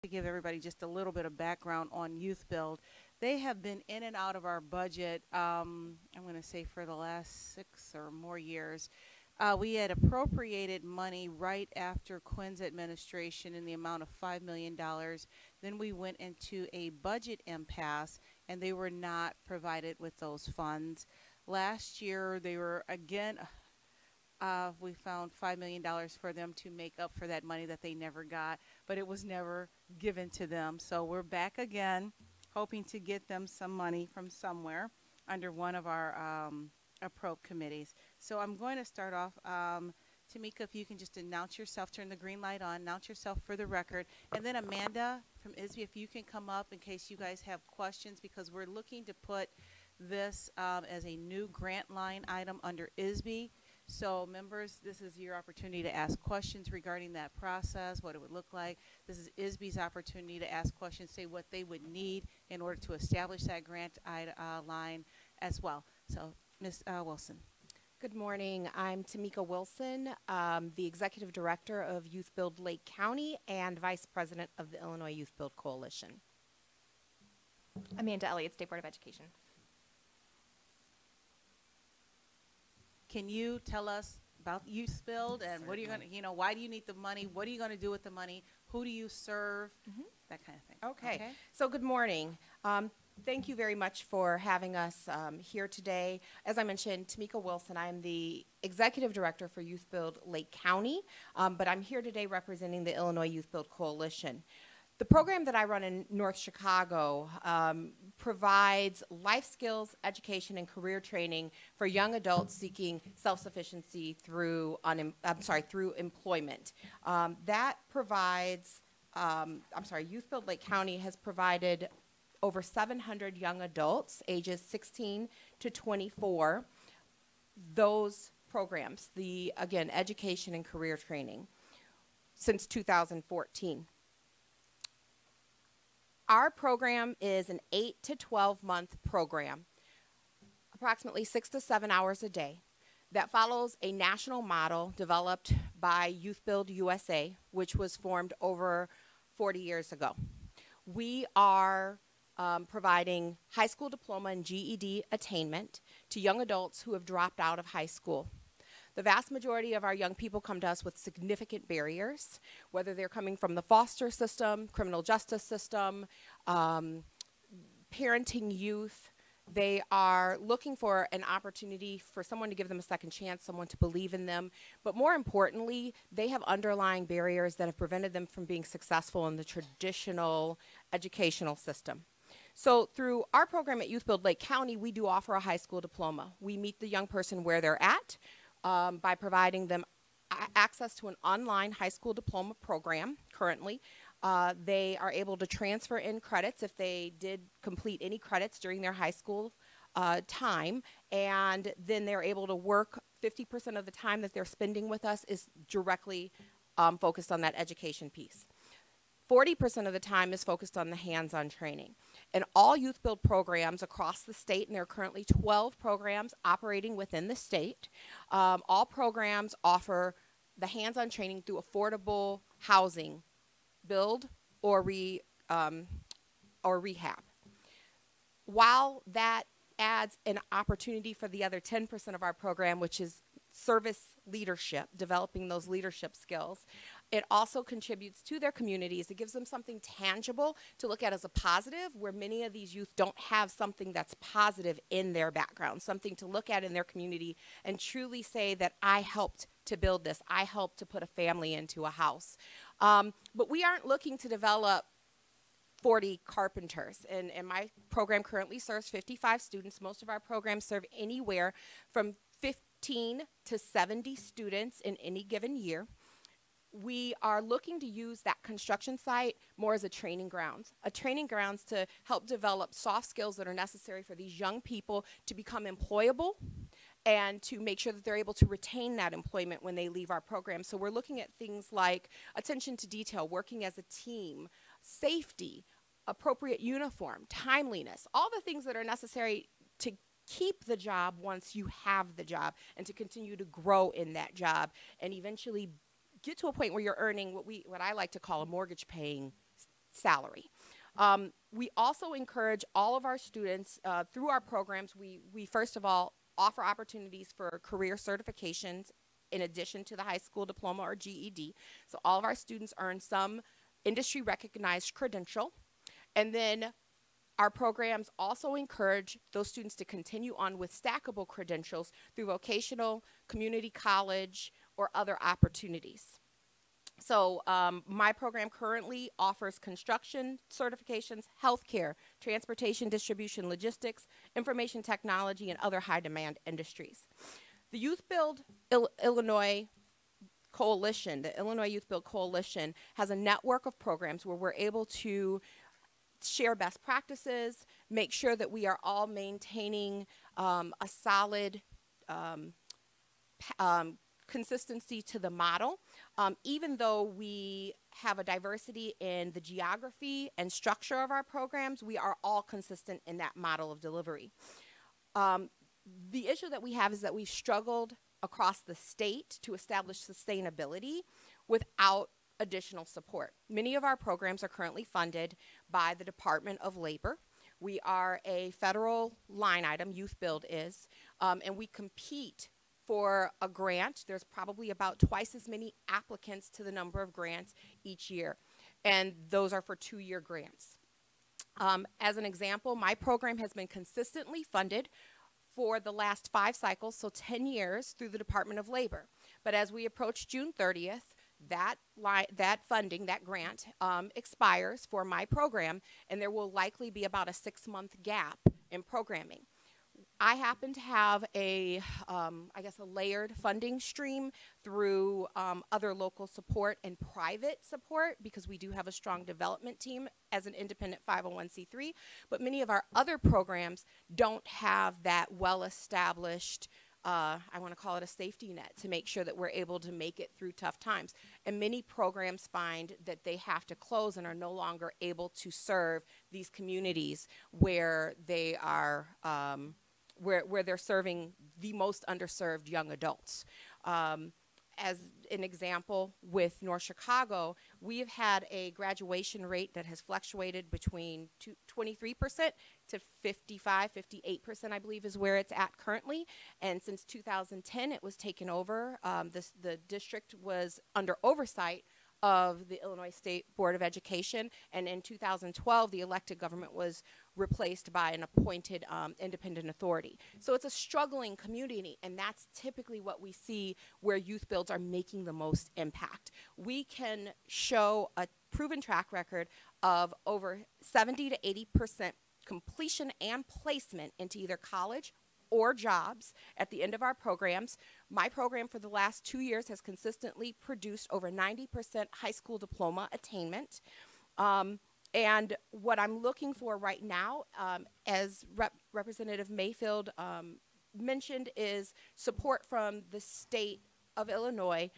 to give everybody just a little bit of background on Youth Build. They have been in and out of our budget, I'm going to say for the last 6 or more years. We had appropriated money right after Quinn's administration in the amount of $5 million. Then we went into a budget impasse, and they were not provided with those funds. Last year, they were again, we found $5 million for them to make up for that money that they never got, but it was never given to them. So we're back again, hoping to get them some money from somewhere under one of our appropriate committees. So I'm going to start off. Tamika, if you can just announce yourself, turn the green light on, announce yourself for the record. And then Amanda from ISB, if you can come up in case you guys have questions, because we're looking to put this as a new grant line item under ISB. So members, this is your opportunity to ask questions regarding that process, what it would look like. This is ISB's opportunity to ask questions, say what they would need in order to establish that grant line as well. So Ms. Wilson. Good morning. I'm Tamika Wilson, the Executive Director of Youth Build Lake County and Vice President of the Illinois Youth Build Coalition. Amanda Elliott, State Board of Education. Can you tell us about Youth Build and what are you going to, why do you need the money? What are you going to do with the money? Who do you serve? That kind of thing. Okay. So good morning. Thank you very much for having us here today. As I mentioned, Tamika Wilson, I'm the Executive Director for Youth Build Lake County, but I'm here today representing the Illinois Youth Build Coalition. The program that I run in North Chicago provides life skills, education, and career training for young adults seeking self-sufficiency through employment. That provides, Youth Build Lake County has provided over 700 young adults ages 16 to 24 those programs, again, education and career training, since 2014. Our program is an 8 to 12 month program, approximately 6 to 7 hours a day, that follows a national model developed by Youth Build USA, which was formed over 40 years ago. We are providing high school diploma and GED attainment to young adults who have dropped out of high school. The vast majority of our young people come to us with significant barriers, whether they're coming from the foster system, criminal justice system, parenting youth. They are looking for an opportunity for someone to give them a second chance, someone to believe in them. But more importantly, they have underlying barriers that have prevented them from being successful in the traditional educational system. So through our program at Youth Build Lake County, we do offer a high school diploma. We meet the young person where they're at by providing them access to an online high school diploma program currently. They are able to transfer in credits if they did complete any credits during their high school time, and then they're able to work 50% of the time that they're spending with us is directly focused on that education piece. 40% of the time is focused on the hands-on training. And all Youth Build programs across the state, and there are currently 12 programs operating within the state, all programs offer the hands-on training through affordable housing, build or rehab. While that adds an opportunity for the other 10% of our program, which is service leadership, developing those leadership skills, it also contributes to their communities. It gives them something tangible to look at as a positive, where many of these youth don't have something that's positive in their background, something to look at in their community and truly say that I helped to build this, I helped to put a family into a house. But we aren't looking to develop 40 carpenters, and my program currently serves 55 students. Most of our programs serve anywhere from 15 to 70 students in any given year. We are looking to use that construction site more as a training grounds to help develop soft skills that are necessary for these young people to become employable and to make sure that they're able to retain that employment when they leave our program. So we're looking at things like attention to detail, working as a team, safety, appropriate uniform, timeliness, all the things that are necessary to keep the job once you have the job and to continue to grow in that job and eventually get to a point where you're earning what I like to call a mortgage paying salary. We also encourage all of our students through our programs. We first of all offer opportunities for career certifications in addition to the high school diploma or GED. So all of our students earn some industry recognized credential. And then our programs also encourage those students to continue on with stackable credentials through vocational, community college, or other opportunities. So my program currently offers construction certifications, healthcare, transportation, distribution, logistics, information technology, and other high demand industries. The Youth Build Illinois Coalition, the Illinois Youth Build Coalition, has a network of programs where we're able to share best practices, make sure that we are all maintaining a solid consistency to the model. Even though we have a diversity in the geography and structure of our programs, we are all consistent in that model of delivery. The issue that we have is that we've struggled across the state to establish sustainability without additional support. Many of our programs are currently funded by the Department of Labor. We are a federal line item, Youth Build is, and we compete for a grant. There's probably about twice as many applicants to the number of grants each year, and those are for 2-year grants. As an example, my program has been consistently funded for the last 5 cycles, so 10 years, through the Department of Labor. But as we approach June 30th, that funding, that grant, expires for my program, and there will likely be about a 6-month gap in programming. I happen to have a layered funding stream through other local support and private support, because we do have a strong development team as an independent 501c3, but many of our other programs don't have that well-established, I want to call it a safety net, to make sure that we're able to make it through tough times. And many programs find that they have to close and are no longer able to serve these communities where they are where they're serving the most underserved young adults. As an example, with North Chicago, we have had a graduation rate that has fluctuated between 23% to 55, 58%, I believe, is where it's at currently. And since 2010, it was taken over. The district was under oversight of the Illinois State Board of Education, and in 2012 the elected government was replaced by an appointed independent authority. So it's a struggling community, and that's typically what we see where youth builds are making the most impact. We can show a proven track record of over 70 to 80% completion and placement into either college or jobs at the end of our programs. My program for the last 2 years has consistently produced over 90% high school diploma attainment. And what I'm looking for right now, as Representative Mayfield mentioned, is support from the state of Illinois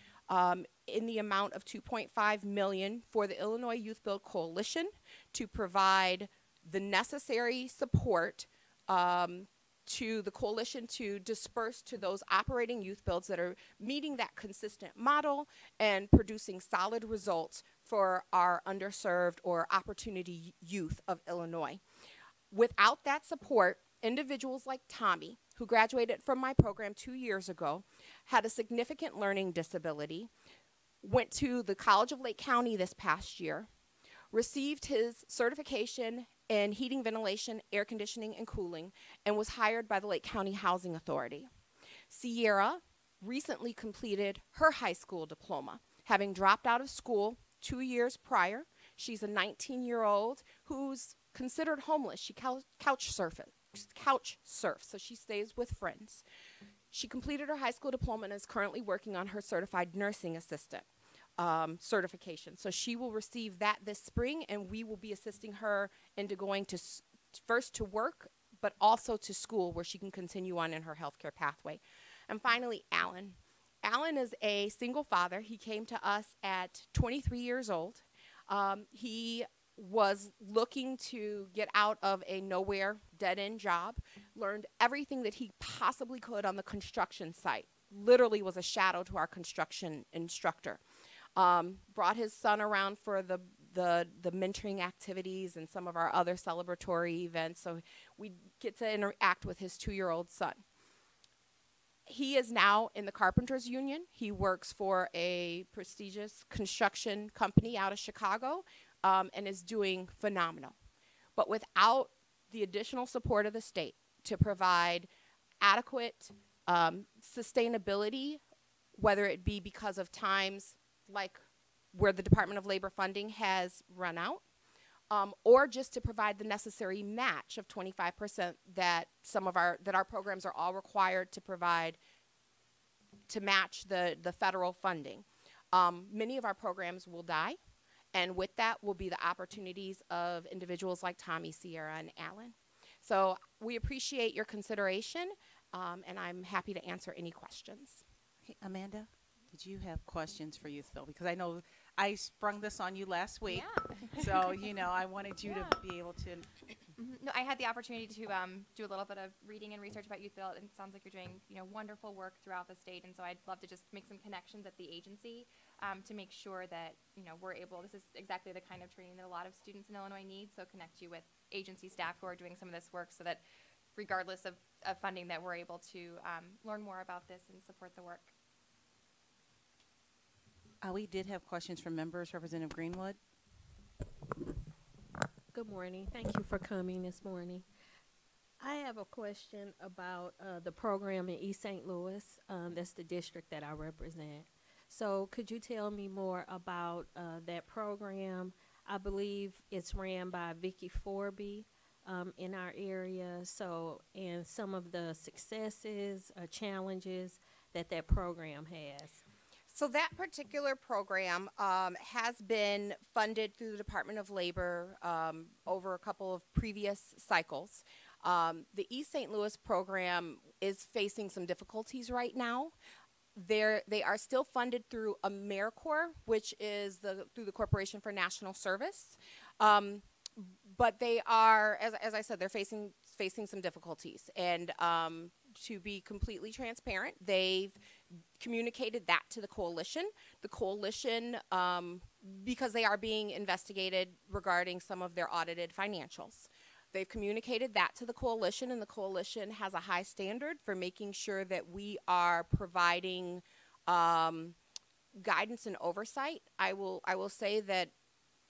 in the amount of $2.5 million for the Illinois Youth Build Coalition to provide the necessary support to the coalition to disperse to those operating youth builds that are meeting that consistent model and producing solid results for our underserved or opportunity youth of Illinois. Without that support, individuals like Tommy, who graduated from my program 2 years ago, had a significant learning disability, went to the College of Lake County this past year, received his certification in heating, ventilation, air conditioning, and cooling, and was hired by the Lake County Housing Authority. Sierra recently completed her high school diploma, having dropped out of school 2 years prior. She's a 19-year-old who's considered homeless. She couch surfs, so she stays with friends. She completed her high school diploma and is currently working on her certified nursing assistant certification. So she will receive that this spring, and we will be assisting her into going to first to work, but also to school, where she can continue on in her healthcare pathway. And finally, Alan. Alan is a single father. He came to us at 23 years old. He was looking to get out of a nowhere, dead-end job, learned everything that he possibly could on the construction site, literally was a shadow to our construction instructor. Brought his son around for the the mentoring activities and some of our other celebratory events. So we get to interact with his 2-year-old son. He is now in the Carpenters Union. He works for a prestigious construction company out of Chicago, and is doing phenomenal. But without the additional support of the state to provide adequate sustainability, whether it be because of times like where the Department of Labor funding has run out, or just to provide the necessary match of 25% that our programs are all required to provide to match the federal funding. Many of our programs will die, and with that will be the opportunities of individuals like Tommy, Sierra, and Alan. So we appreciate your consideration, and I'm happy to answer any questions. Okay, Amanda, did you have questions for Youth Build? Because I know I sprung this on you last week. Yeah. So, I wanted you to be able to. No, I had the opportunity to do a little bit of reading and research about Youth Build, and it sounds like you're doing wonderful work throughout the state. And so I'd love to just make some connections at the agency to make sure that we're able. This is exactly the kind of training that a lot of students in Illinois need. So connect you with agency staff who are doing some of this work, so that regardless of funding, that we're able to learn more about this and support the work. We did have questions from members. Representative Greenwood. Good morning. Thank you for coming this morning. I have a question about the program in East St. Louis. That's the district that I represent. So could you tell me more about that program? I believe it's ran by Vicki Forby in our area. So, and some of the successes, challenges that program has. So that particular program has been funded through the Department of Labor over a couple of previous cycles. The East St. Louis program is facing some difficulties right now. They are still funded through AmeriCorps, which is through the Corporation for National Service. But they are, as I said, they're facing some difficulties. And to be completely transparent, they've communicated that to the coalition. The coalition, because they are being investigated regarding some of their audited financials. They've communicated that to the coalition, and the coalition has a high standard for making sure that we are providing guidance and oversight. I will say that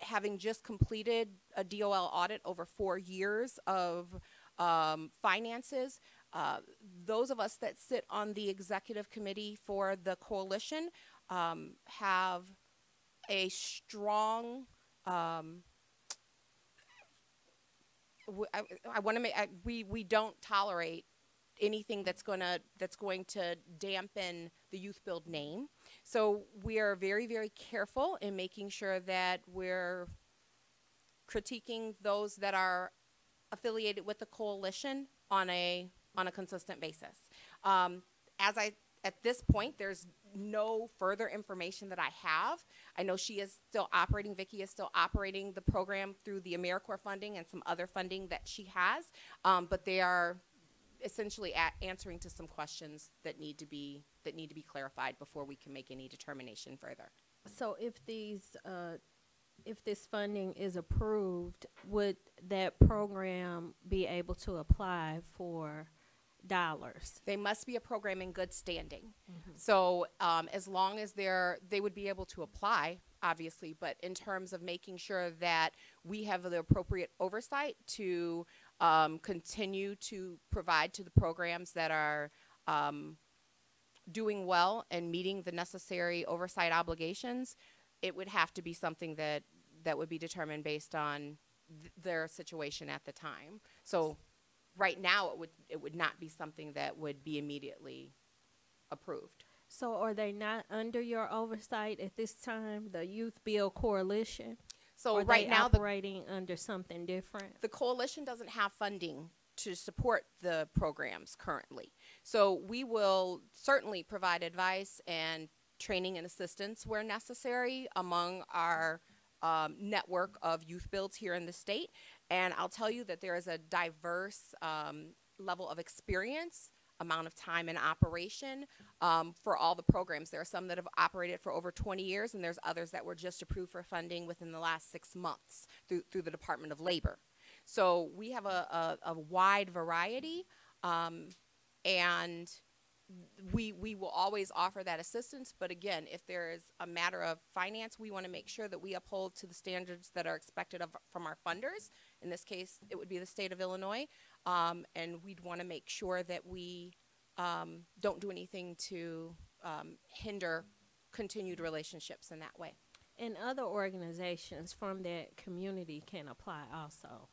having just completed a DOL audit over 4 years of finances, those of us that sit on the executive committee for the coalition have a strong I want to make we don't tolerate anything that's going to dampen the Youth Build name. So we are very, very careful in making sure that we're critiquing those that are affiliated with the coalition on a consistent basis. At this point, there's no further information that I have. I know she is still operating, Vicki is still operating the program through the AmeriCorps funding and some other funding that she has, but they are essentially answering to some questions that need to be clarified before we can make any determination further. So if this funding is approved, would that program be able to apply for dollars? They must be a program in good standing. Mm-hmm. So as long as they would be able to apply, obviously, but in terms of making sure that we have the appropriate oversight to continue to provide to the programs that are doing well and meeting the necessary oversight obligations, it would have to be something that would be determined based on their situation at the time. So right now, it would not be something that would be immediately approved. So are they not under your oversight at this time, the Youth Build Coalition? So or right now, operating under something different? The coalition doesn't have funding to support the programs currently. So we will certainly provide advice and training and assistance where necessary among our network of youth builds here in the state. And I'll tell you that there is a diverse level of experience amount of time in operation for all the programs. There are some that have operated for over 20 years, and there's others that were just approved for funding within the last 6 months through the Department of Labor. So we have a wide variety, and we will always offer that assistance. But again, if there is a matter of finance, we want to make sure that we uphold to the standards that are expected from our funders. In this case, it would be the state of Illinois. And we'd want to make sure that we don't do anything to hinder continued relationships in that way. And other organizations from that community can apply also.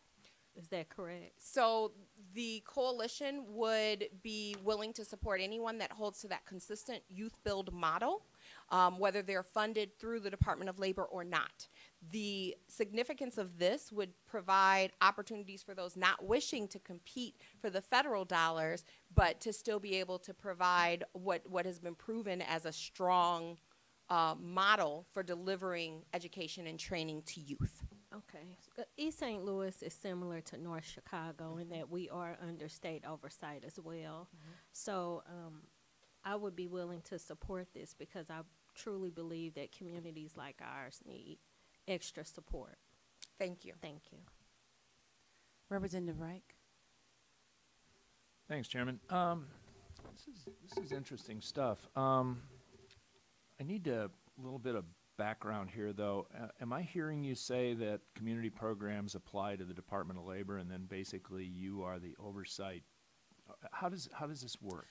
Is that correct? So the coalition would be willing to support anyone that holds to that consistent youth build model, whether they're funded through the Department of Labor or not. The significance of this would provide opportunities for those not wishing to compete for the federal dollars, but to still be able to provide what has been proven as a strong model for delivering education and training to youth. Okay. East St. Louis is similar to North Chicago in that we are under state oversight as well. So I would be willing to support this because I truly believe that communities like ours need extra support. Thank you. Thank you. Representative Reich. Thanks, Chairman. This is interesting stuff. I need a little bit of background here, though. Am I hearing you say that community programs apply to the Department of Labor, and then basically you are the oversight? How does this work?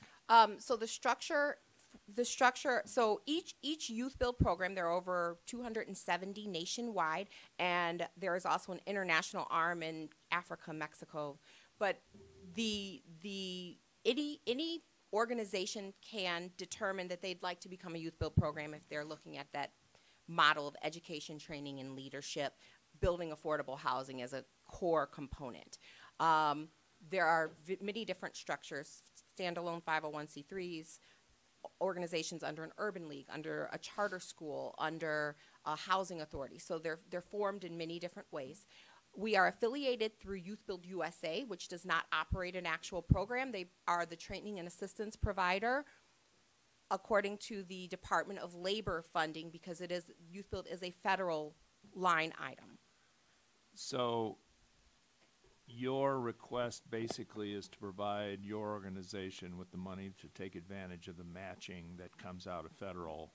So the structure. So each youth build program, there are over 270 nationwide, and there is also an international arm in Africa, Mexico. But any organization can determine that they'd like to become a youth build program if they're looking at that model of education, training, and leadership, building affordable housing as a core component. There are many different structures, standalone 501c3s, organizations under an urban league, under a charter school, under a housing authority. So they're formed in many different ways. We are affiliated through Youth Build USA, which does not operate an actual program. They are the training and assistance provider according to the Department of Labor funding, because Youth Build is a federal line item. So your request basically is to provide your organization with the money to take advantage of the matching that comes out of federal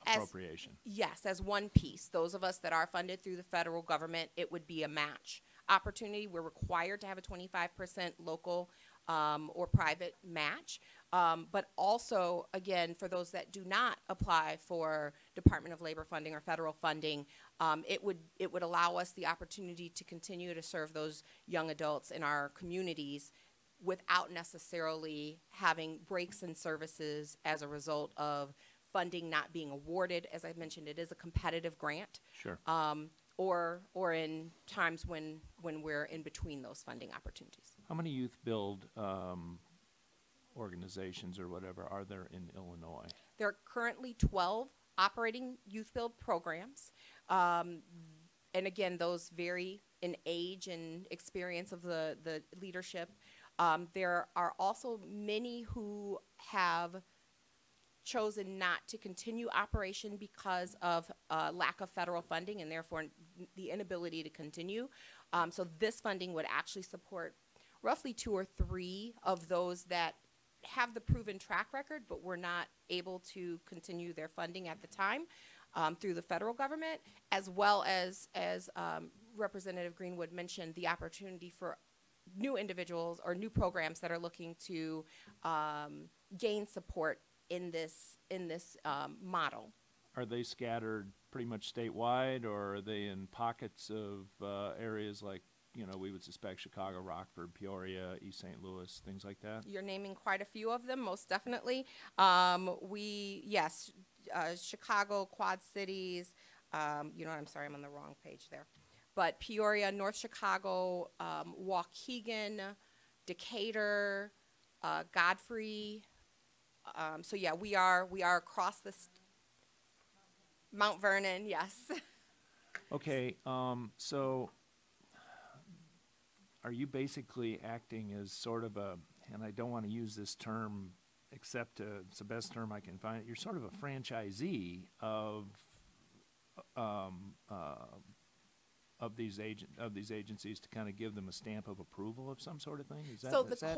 appropriation. Yes, as one piece. Those of us that are funded through the federal government, it would be a match opportunity. We're required to have a 25% local or private match. But also, again, for those that do not apply for Department of Labor funding or federal funding, it would allow us the opportunity to continue to serve those young adults in our communities without necessarily having breaks in services as a result of funding not being awarded. As I mentioned, it is a competitive grant. Sure. Or in times when we're in between those funding opportunities. How many youth build organizations or whatever are there in Illinois? There are currently 12 operating youth build programs. And again, those vary in age and experience of the leadership. There are also many who have chosen not to continue operation because of lack of federal funding and therefore the inability to continue. So this funding would actually support roughly 2 or 3 of those that have the proven track record but were not able to continue their funding at the time through the federal government, as well as Representative Greenwood mentioned, the opportunity for new individuals or new programs that are looking to gain support in this model. Are they scattered pretty much statewide, or are they in pockets of areas like, we would suspect Chicago, Rockford, Peoria, East St. Louis, things like that? You're naming quite a few of them, most definitely. Chicago, Quad Cities, I'm sorry, I'm on the wrong page there. But Peoria, North Chicago, Waukegan, Decatur, Godfrey. We are across the Mount Vernon, yes. Okay, so are you basically acting as sort of a, and I don't want to use this term except it's the best term I can find, you're sort of a franchisee um, uh, of these agencies to kind of give them a stamp of approval of some sort of thing? Is that, So is that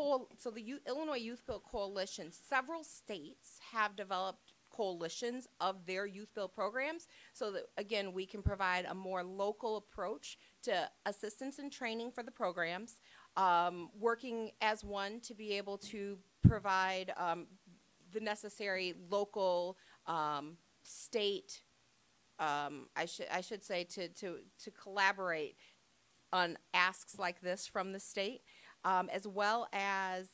Illinois Youth Build Coalition, several states have developed coalitions of their youth build programs, so that again we can provide a more local approach to assistance and training for the programs, working as one to be able to provide the necessary local, state, I should say to collaborate on asks like this from the state, as well as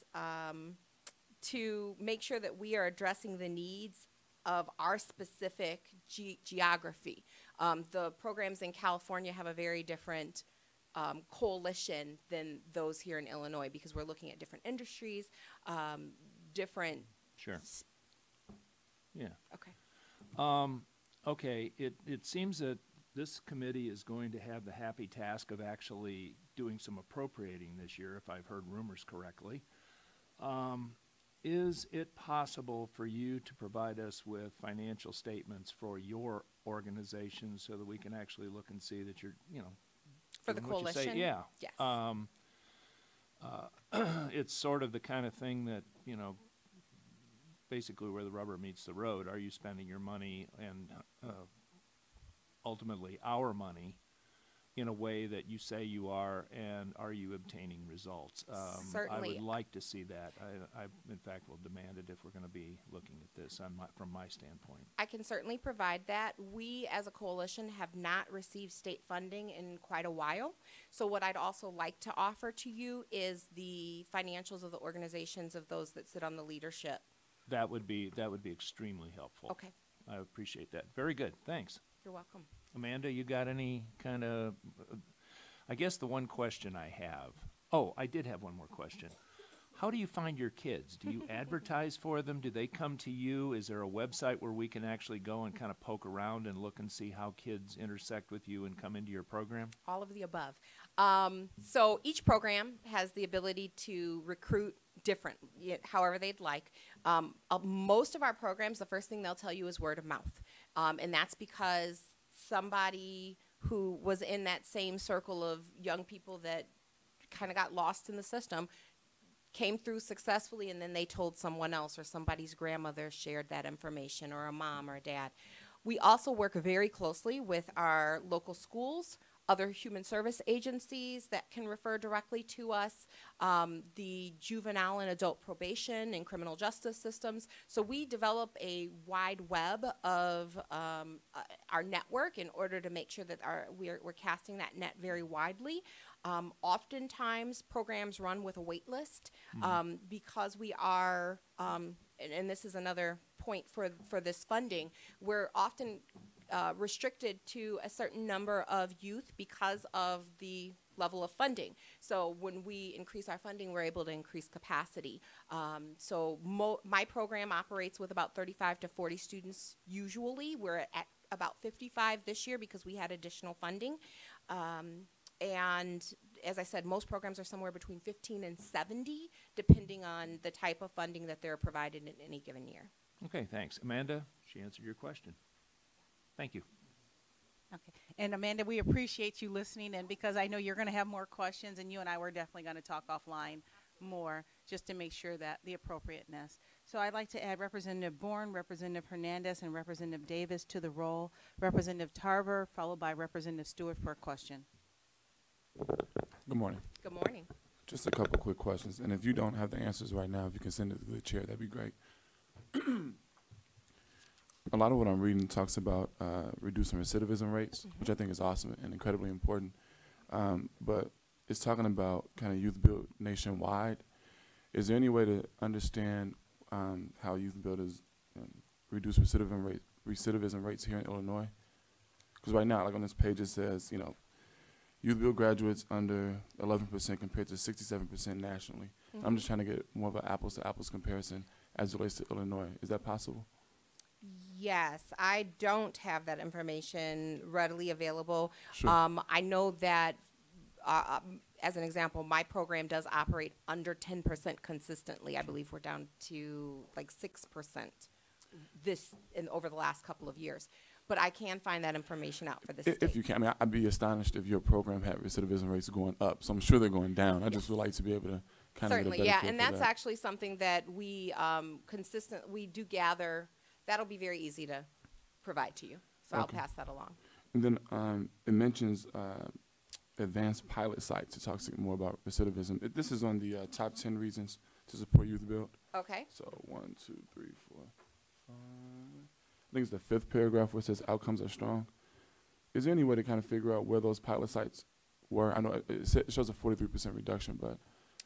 to make sure that we are addressing the needs of our specific geography. The programs in California have a very different coalition than those here in Illinois, because we're looking at different industries, different. Sure. Yeah. Okay. Okay, it seems that this committee is going to have the happy task of actually doing some appropriating this year, if I've heard rumors correctly. Is it possible for you to provide us with financial statements for your organization so that we can actually look and see that you're, For the doing what you say? coalition? Yeah. Yes. It's sort of the kind of thing that, basically where the rubber meets the road. Are you spending your money and ultimately our money in a way that you say you are, and are you obtaining results? Certainly. I would like to see that. I in fact, will demand it if we're going to be looking at this from my standpoint. I can certainly provide that. We, as a coalition, have not received state funding in quite a while. So what I'd also like to offer to you is the financials of the organizations of those that sit on the leadership. That would be extremely helpful. Okay. I appreciate that. Very good. Thanks. You're welcome. Amanda, you got any kind of, I guess the one question I have, oh, I did have one more question. How do you find your kids? Do you advertise for them? Do they come to you? Is there a website where we can actually go and kind of poke around and look and see how kids intersect with you and come into your program? All of the above. So each program has the ability to recruit different, however they'd like. Most of our programs, the first thing they'll tell you is word of mouth. And that's because somebody who was in that same circle of young people that kind of got lost in the system came through successfully, and then they told someone else, or somebody's grandmother shared that information, or a mom or a dad. We also work very closely with our local schools, other human service agencies that can refer directly to us, the juvenile and adult probation and criminal justice systems. So we develop a wide web of our network in order to make sure that we're casting that net very widely. Oftentimes, programs run with a wait list because we are, and this is another point for this funding, we're often restricted to a certain number of youth because of the level of funding. So when we increase our funding, we're able to increase capacity. So my program operates with about 35 to 40 students usually. We're at about 55 this year because we had additional funding. And as I said, most programs are somewhere between 15 and 70, depending on the type of funding that they're provided in any given year. Okay, thanks. Amanda, she answered your question. Thank you. Okay. And Amanda, we appreciate you listening in, because I know you're going to have more questions, and you and I were definitely going to talk offline more just to make sure that the appropriateness. So I'd like to add Representative Bourne, Representative Hernandez, and Representative Davis to the roll. Representative Tarver, followed by Representative Stewart for a question. Good morning. Good morning. Just a couple quick questions, and if you don't have the answers right now, if you can send it to the chair, that'd be great. A lot of what I'm reading talks about reducing recidivism rates, which I think is awesome and incredibly important. But it's talking about kind of youth build nationwide. Is there any way to understand how youth build is reduce recidivism rates here in Illinois? Because right now, like on this page, it says, youth build graduates under 11% compared to 67% nationally. I'm just trying to get more of an apples to apples comparison as it relates to Illinois. Is that possible? Yes, I don't have that information readily available. Sure. I know that as an example, my program does operate under 10% consistently. I believe we're down to like 6% over the last couple of years. But I can find that information out for the state. If you can, I mean, I'd be astonished if your program had recidivism rates going up. So I'm sure they're going down. I just would like to be able to kind of Certainly, get a better yeah, feel and for that's that. actually something that we we do gather. That'll be very easy to provide to you. So Okay. I'll pass that along. And then it mentions advanced pilot sites. It talks more about recidivism. This is on the top 10 reasons to support youth build. Okay. So 1, 2, 3, 4, 5. I think it's the 5th paragraph where it says outcomes are strong. Is there any way to kind of figure out where those pilot sites were? I know it shows a 43% reduction, but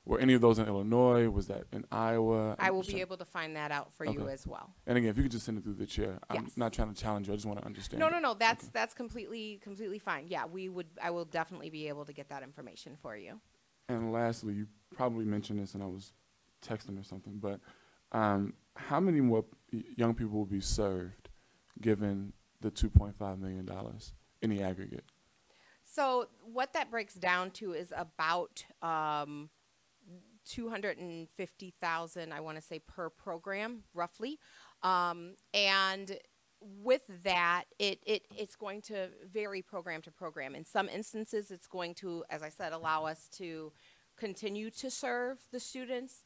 were any of those in Illinois? Was that in Iowa? I will be able to find that out for you Okay. as well. And again, if you could just send it through the chair. I'm Yes. not trying to challenge you. I just want to understand. No, it. no, no. That's completely fine. Yeah, I will definitely be able to get that information for you. And lastly, you probably mentioned this, and I was texting or something, but how many more young people will be served given the $2.5 million in the aggregate? So what that breaks down to is about 250,000, I want to say, per program, roughly. And with that, it's going to vary program to program. In some instances, it's going to, as I said, allow us to continue to serve the students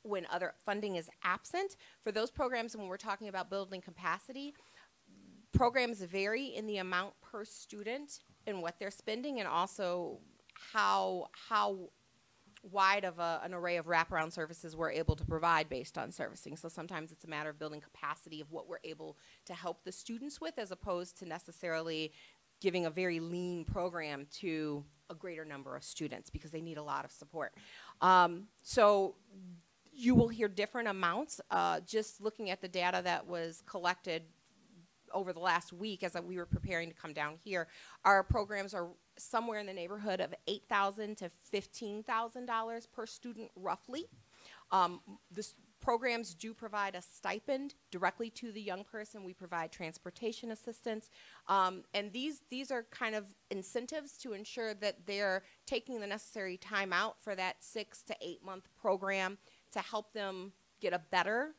when other funding is absent. For those programs, when we're talking about building capacity, programs vary in the amount per student and what they're spending, and also how wide of an array of wraparound services we're able to provide based on servicing. So sometimes it's a matter of building capacity of what we're able to help the students with, as opposed to necessarily giving a very lean program to a greater number of students, because they need a lot of support. So you will hear different amounts. Just looking at the data that was collected over the last week as we were preparing to come down here, our programs are somewhere in the neighborhood of $8,000 to $15,000 per student, roughly. Programs do provide a stipend directly to the young person. We provide transportation assistance. And these are kind of incentives to ensure that they're taking the necessary time out for that 6 to 8 month program to help them get a better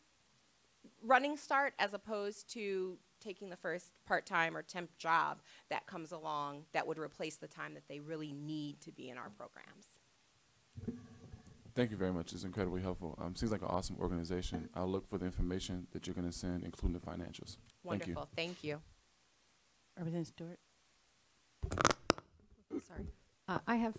running start, as opposed to taking the first part-time or temp job that comes along that would replace the time that they really need to be in our programs. Thank you very much. It's incredibly helpful. Seems like an awesome organization. I'll look for the information that you're going to send, including the financials. Wonderful. Thank you. Representative Stewart. Sorry.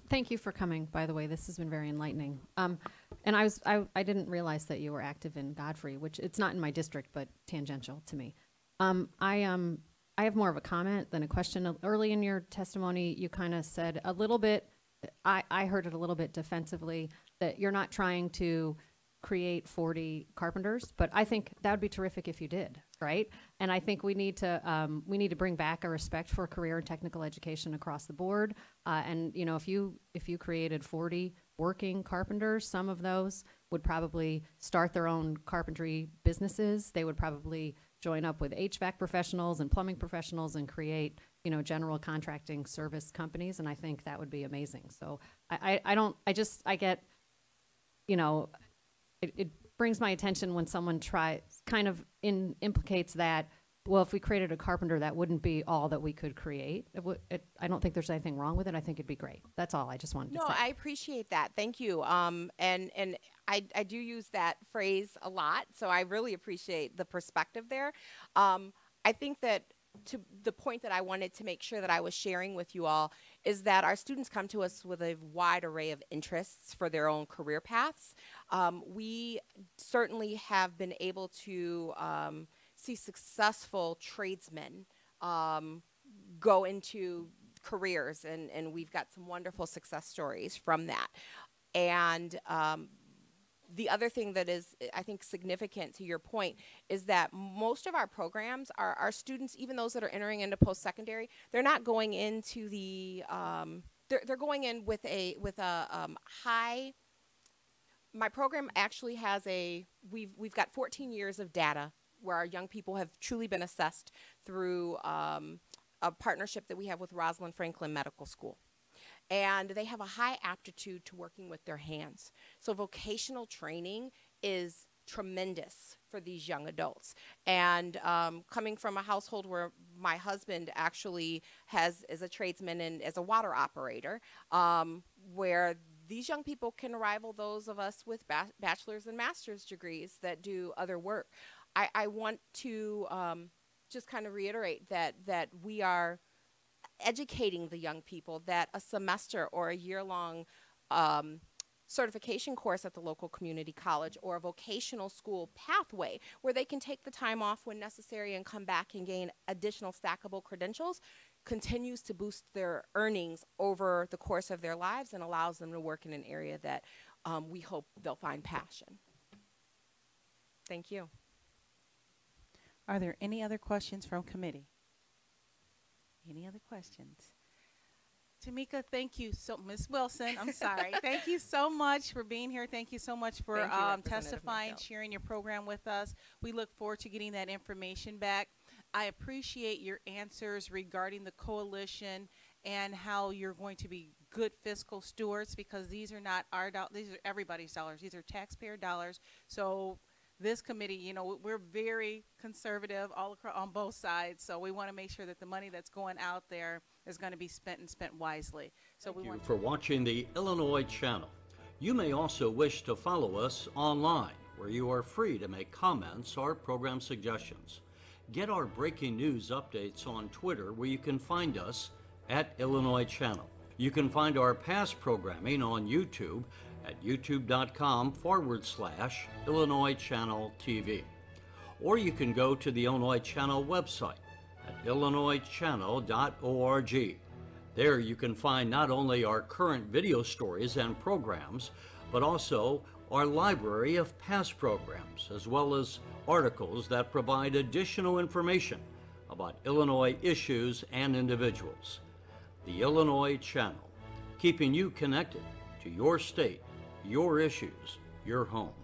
Thank you for coming, by the way. This has been very enlightening. And I didn't realize that you were active in Godfrey, which it's not in my district, but tangential to me. I have more of a comment than a question. Early in your testimony, you kind of said a little bit, I heard it a little bit defensively, that you're not trying to create 40 carpenters, but I think that would be terrific if you did, right? And I think we need to bring back a respect for career and technical education across the board. And you know, if you created 40 working carpenters, some of those would probably start their own carpentry businesses. They would probably join up with HVAC professionals and plumbing professionals and create, you know, general contracting service companies. And I think that would be amazing. So I get, you know, it brings my attention when someone implicates that, well, if we created a carpenter, that wouldn't be all that we could create. I don't think there's anything wrong with it. I think it'd be great. That's all I just wanted to say. No, I appreciate that. Thank you. And I do use that phrase a lot, so I really appreciate the perspective there. I think that to the point that I wanted to make sure that I was sharing with you all is that our students come to us with a wide array of interests for their own career paths. We certainly have been able to see successful tradesmen go into careers, and we've got some wonderful success stories from that. And the other thing that is, I think, significant to your point is that most of our programs, our students, even those that are entering into post-secondary, they're not going into the, they're going in with a high. My program actually has we've got 14 years of data where our young people have truly been assessed through a partnership that we have with Rosalind Franklin Medical School. and they have a high aptitude to working with their hands. So vocational training is tremendous for these young adults. And coming from a household where my husband actually is a tradesman and as a water operator, where these young people can rival those of us with bachelor's and master's degrees that do other work. I want to just kind of reiterate that we are educating the young people that a semester or a year-long certification course at the local community college or a vocational school pathway where they can take the time off when necessary and come back and gain additional stackable credentials continues to boost their earnings over the course of their lives and allows them to work in an area that we hope they'll find passion. Thank you. Are there any other questions from committee? Any other questions? Tamika, thank you so, Ms. Wilson, I'm sorry. Thank you so much for being here. Thank you so much for testifying, sharing your program with us. We look forward to getting that information back. I appreciate your answers regarding the coalition and how you're going to be good fiscal stewards, because these are not our dollars, these are everybody's dollars. These are taxpayer dollars. So this committee, you know, we're very conservative all across on both sides. So we want to make sure that the money that's going out there is going to be spent and spent wisely. So Thank you for watching the Illinois Channel. You may also wish to follow us online, where you are free to make comments or program suggestions. Get our breaking news updates on Twitter, where you can find us at Illinois Channel. You can find our past programming on YouTube at youtube.com/Illinois Channel TV. Or you can go to the Illinois Channel website at illinoischannel.org. There you can find not only our current video stories and programs, but also our library of past programs, as well as articles that provide additional information about Illinois issues and individuals. The Illinois Channel, keeping you connected to your state, your issues, your home.